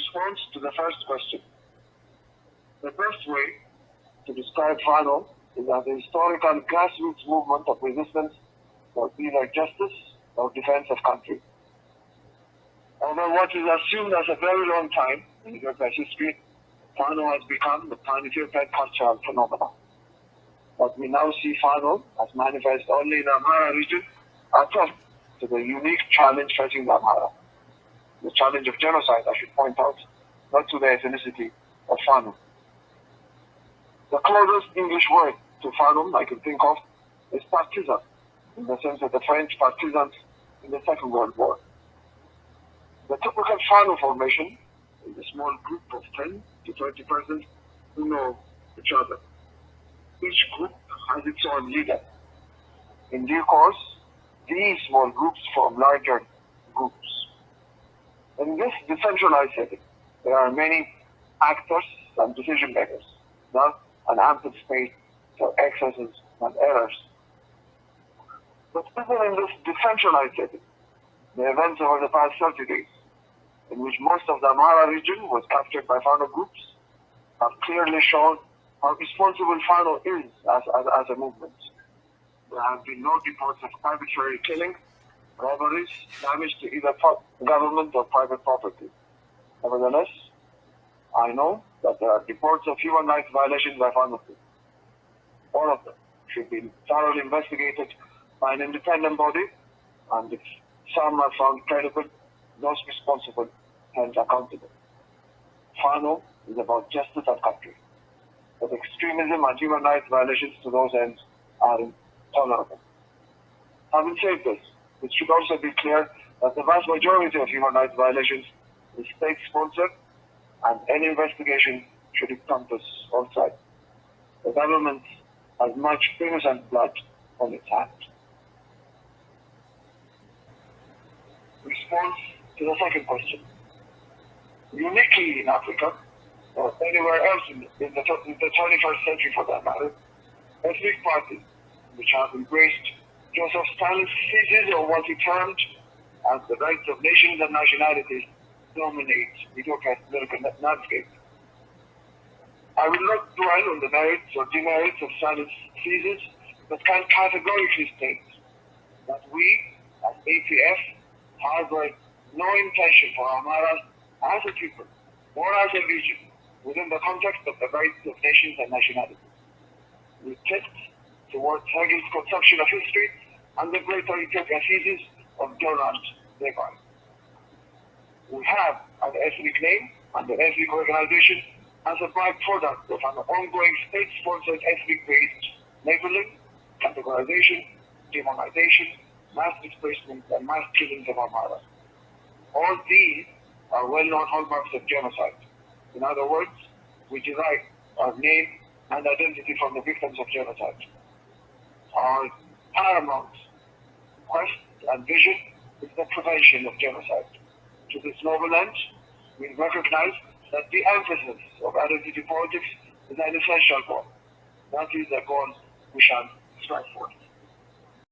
response to the first question. The best way to describe FANO is as a historical grassroots movement of resistance for either justice or defense of country. Over what is assumed as a very long time in Ethiopia's history, FANO has become the pan-Ethiopian cultural phenomenon. But we now see FANO as manifest only in the Amhara region, attempt to the unique challenge facing the Amhara. The challenge of genocide, I should point out, not to the ethnicity of FANO. The closest English word to FANO I can think of is partisan, in the sense of the French partisans in the Second World War. The typical FANO formation is a small group of 10 to 20 persons who know each other. Each group has its own leader. In due course, these small groups form larger groups. In this decentralized setting, there are many actors and decision makers, thus an ample space for excesses and errors. But even in this decentralized setting, the events over the past 30 days, in which most of the Amhara region was captured by FANO groups, have clearly shown how responsible FANO is as a movement. There have been no reports of arbitrary killing, robberies, damage to either government or private property. Nevertheless, I know that there are reports of human rights violations by FANO groups. All of them should be thoroughly investigated by an independent body, and if some are found credible, those responsible held accountable. FANO is about justice and country, but extremism and human rights violations to those ends are intolerable. Having said this, it should also be clear that the vast majority of human rights violations is state-sponsored, and any investigation should encompass all sides. The government has much innocent blood on its hands. Response to the second question. Uniquely in Africa, or anywhere else in the 21st century for that matter, ethnic parties which have embraced Joseph Stalin's thesis of what he termed as the rights of nations and nationalities dominate Ethiopia's political landscape. I will not dwell on the merits or demerits of Stalin's thesis, but can categorically state that we, as APF, harbor no intention for Amharas as a people or as a region within the context of the rights of nations and nationalities. We tilt towards Hegel's conception of history and the greater Ethiopian thesis of Donald Nega. We have an ethnic name and an ethnic organization as a byproduct of an ongoing state-sponsored ethnic-based labeling, categorization, demonization, mass displacement, and mass killings of Amhara. All these are well-known hallmarks of genocide. In other words, we derive our name and identity from the victims of genocide. Our paramount quest and vision is the prevention of genocide. To this noble end, we recognize that the emphasis of identity politics is an essential goal. That is the goal we shall strive for.